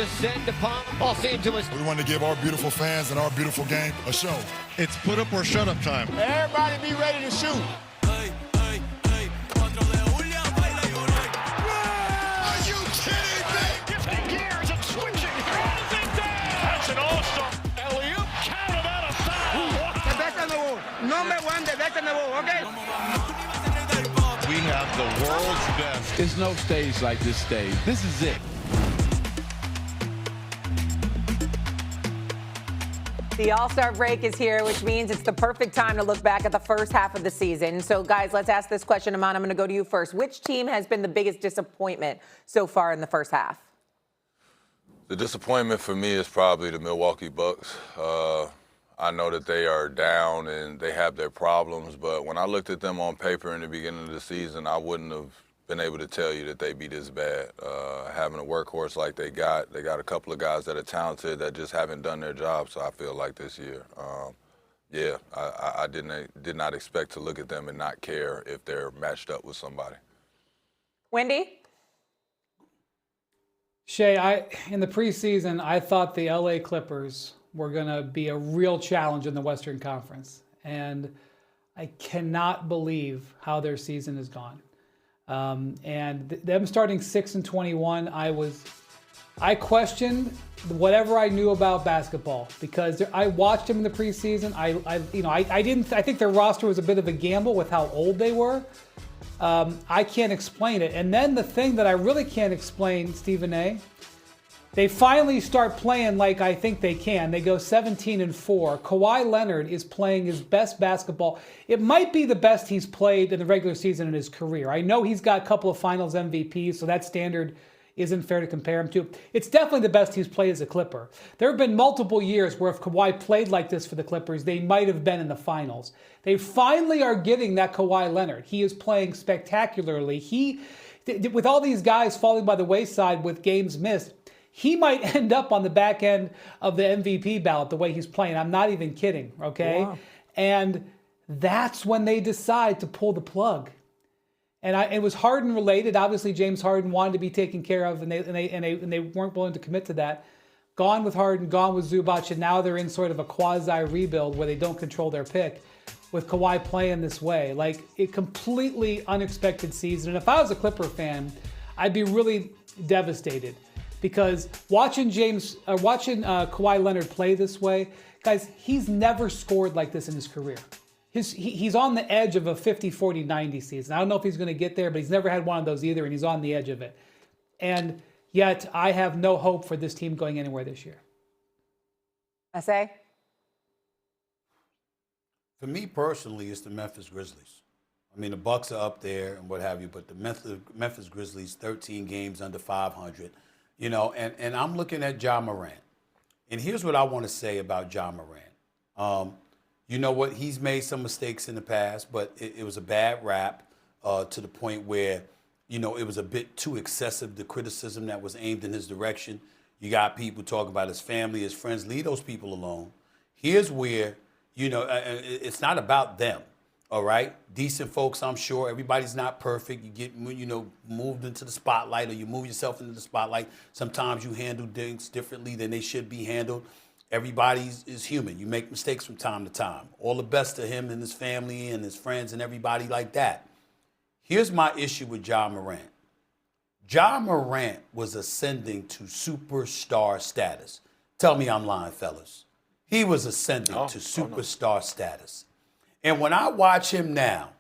descend upon Los Angeles. We want to give our beautiful fans and our beautiful game a show. It's put up or shut up time. Everybody be ready to shoot. Are you kidding me? Shifting gears and switching. Throws it down. That's an all-star. Alley-oop. Counted out of foul. Number one, the best in the world, okay? We have the world's best. There's no stage like this stage. This is it. The All-Star break is here, which means it's the perfect time to look back at the first half of the season. So, guys, let's ask this question. Aman, I'm going to go to you first. Which team has been the biggest disappointment so far in the first half? The disappointment for me is probably the Milwaukee Bucks. I know that they are down and they have their problems, but when I looked at them on paper in the beginning of the season, I wouldn't have been able to tell you that they'd be this bad. Having a workhorse like they got a couple of guys that are talented that just haven't done their job, so I feel like this year. I did not expect to look at them and not care if they're matched up with somebody. Wendy? Shay, in the preseason, I thought the LA Clippers were going to be a real challenge in the Western Conference. And I cannot believe how their season has gone. And them starting 6-21, I questioned whatever I knew about basketball because I watched them in the preseason. I think their roster was a bit of a gamble with how old they were. I can't explain it. And then the thing that I really can't explain, Stephen A., they finally start playing like I think they can. They go 17-4. Kawhi Leonard is playing his best basketball. It might be the best he's played in the regular season in his career. I know he's got a couple of finals MVPs, so that standard isn't fair to compare him to. It's definitely the best he's played as a Clipper. There have been multiple years where if Kawhi played like this for the Clippers, they might have been in the finals. They finally are getting that Kawhi Leonard. He is playing spectacularly. With all these guys falling by the wayside with games missed, he might end up on the back end of the MVP ballot the way he's playing. I'm not even kidding, okay? Wow. And that's when they decide to pull the plug. And it was Harden related. Obviously, James Harden wanted to be taken care of, and they weren't willing to commit to that. Gone with Harden, gone with Zubac, and now they're in sort of a quasi-rebuild where they don't control their pick with Kawhi playing this way. Like, a completely unexpected season. And if I was a Clipper fan, I'd be really devastated. Because watching Kawhi Leonard play this way, guys, he's never scored like this in his career. He's on the edge of a 50, 40, 90 season. I don't know if he's going to get there, but he's never had one of those either, and he's on the edge of it. And yet, I have no hope for this team going anywhere this year. SA? For me personally, it's the Memphis Grizzlies. I mean, the Bucks are up there and what have you, but the Memphis Grizzlies, 13 games under 500. You know, and I'm looking at Ja Morant. And here's what I want to say about Ja Morant. You know what? He's made some mistakes in the past, but it was a bad rap to the point where, you know, it was a bit too excessive, the criticism that was aimed in his direction. You got people talking about his family, his friends. Leave those people alone. Here's where, you know, it's not about them. All right, decent folks, I'm sure. Everybody's not perfect. You get, you know, moved into the spotlight, or you move yourself into the spotlight. Sometimes you handle things differently than they should be handled. Everybody is human. You make mistakes from time to time. All the best to him and his family and his friends and everybody like that. Here's my issue with Ja Morant. Ja Morant was ascending to superstar status. Tell me I'm lying, fellas. He was ascending to superstar status. And when I watch him now,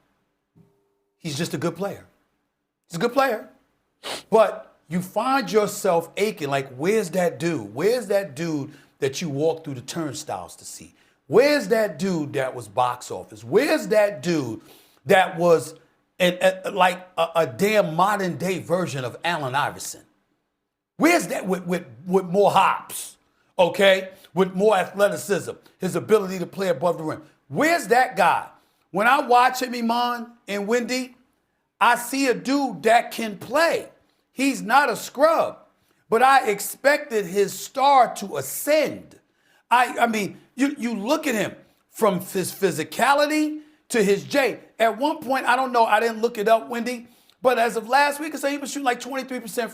he's just a good player. He's a good player. But you find yourself aching, like, where's that dude? Where's that dude that you walk through the turnstiles to see? Where's that dude that was box office? Where's that dude that was like a damn modern day version of Allen Iverson? Where's that with more hops, okay? With more athleticism, his ability to play above the rim. Where's that guy? When I watch him, Iman and Wendy, I see a dude that can play. He's not a scrub, but I expected his star to ascend. I mean, you look at him from his physicality to his J. At one point, I don't know, I didn't look it up, Wendy, but as of last week, I say he was shooting like 23%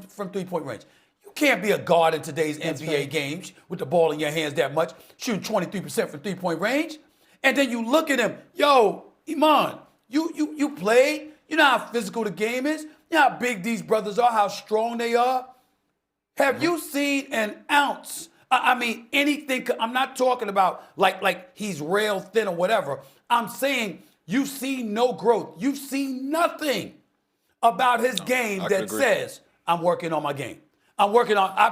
from three-point range. You Can't be a guard in today's NBA games with the ball in your hands that much, shooting 23% from three-point range. And then you look at him, yo, Iman, you played. You know how physical the game is. You know how big these brothers are, how strong they are. Have you seen an ounce? I mean, anything. I'm not talking about like he's rail thin or whatever. I'm saying you've seen no growth. You've seen nothing about his game that says, I'm working on my game. I've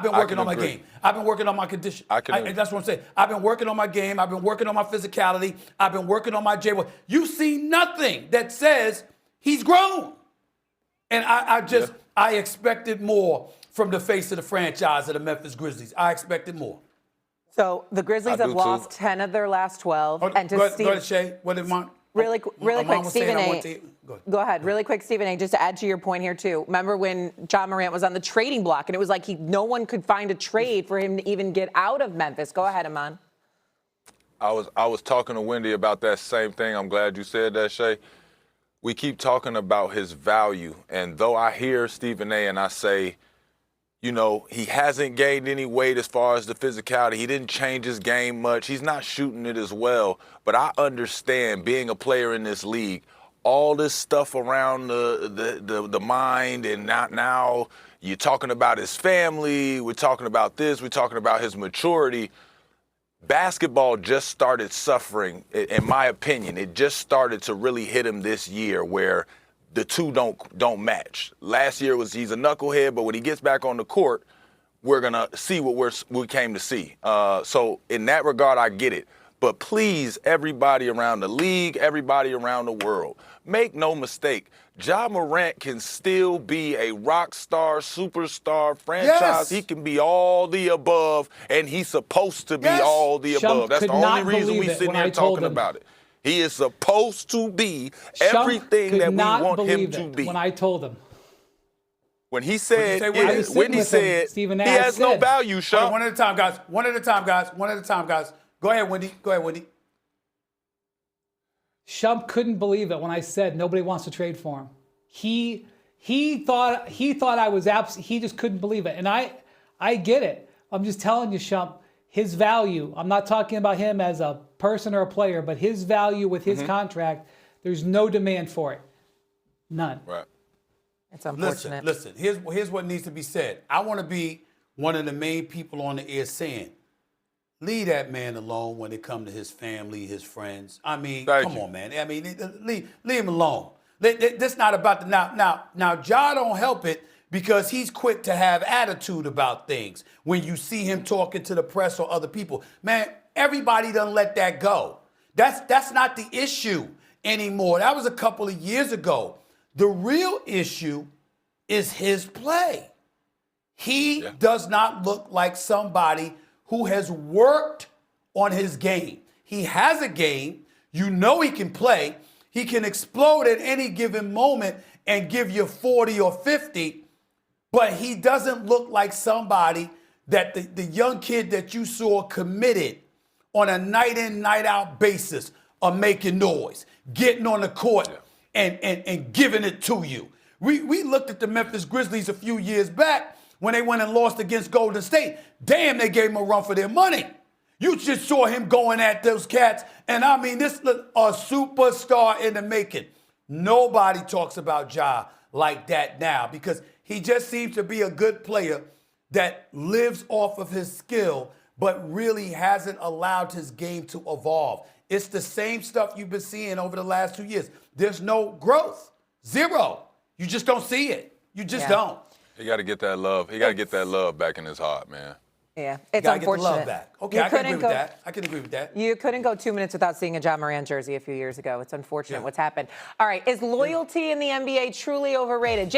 been working on my game. I've been working on my condition. That's what I'm saying. I've been working on my game. I've been working on my physicality. I've been working on my J1. You see nothing that says he's grown. And I expected more from the face of the franchise of the Memphis Grizzlies. I expected more. So the Grizzlies have lost 10 of their last 12. And to go ahead, Shay. What did Mom? Really quick, Stephen A. Go ahead. Really quick, Stephen A. Just to add to your point here, too. Remember when John Morant was on the trading block, and it was like no one could find a trade for him to even get out of Memphis. Go ahead, Iman. I was talking to Wendy about that same thing. I'm glad you said that, Shay. We keep talking about his value, and though I hear Stephen A. and I say, you know, he hasn't gained any weight as far as the physicality. He didn't change his game much. He's not shooting it as well. But I understand, being a player in this league, all this stuff around the mind, and now you're talking about his family. We're talking about this. We're talking about his maturity. Basketball just started suffering, in my opinion. It just started to really hit him this year, where the two don't match. Last year he's a knucklehead, but when he gets back on the court, we're gonna see what we came to see. So in that regard, I get it. But please, everybody around the league, everybody around the world, make no mistake, Ja Morant can still be a rock star, superstar, franchise. Yes. He can be all the above, and he's supposed to be all the above. That's the only reason we sitting here talking about it. He is supposed to be everything that we want him to be. When I told him. When he said, Stephen A. he has no value, Shump. One at a time, guys. One at a time, guys. Go ahead, Wendy. Shump couldn't believe it when I said nobody wants to trade for him. He thought I was he just couldn't believe it. And I get it. I'm just telling you, Shump, his value, I'm not talking about him as a person or a player, but his value with his contract, there's no demand for it. None. Right. It's unfortunate. Listen, here's what needs to be said. I want to be one of the main people on the air saying, leave that man alone when it comes to his family, his friends. I mean, come on, man. I mean, leave him alone. That's not about the now. Ja don't help it because he's quick to have attitude about things. When you see him talking to the press or other people, man, everybody doesn't let that go. That's not the issue anymore. That was a couple of years ago. The real issue is his play. He does not look like somebody who has worked on his game. He has a game. You know he can play. He can explode at any given moment and give you 40 or 50, but he doesn't look like somebody that the young kid that you saw committed on a night in, night out basis of making noise, getting on the court and giving it to you. We looked at the Memphis Grizzlies a few years back when they went and lost against Golden State. Damn, they gave him a run for their money. You just saw him going at those cats. And I mean, this look a superstar in the making. Nobody talks about Ja like that now because he just seems to be a good player that lives off of his skill, but really hasn't allowed his game to evolve. It's the same stuff you've been seeing over the last 2 years. There's no growth. Zero. You just don't see it. You just don't. He got to get that love. He got to get that love back in his heart, man. Yeah, it's unfortunate. unfortunate. Get the love back. Okay, I can agree with that. You couldn't go 2 minutes without seeing a Ja Morant jersey a few years ago. It's unfortunate what's happened. All right, is loyalty in the NBA truly overrated?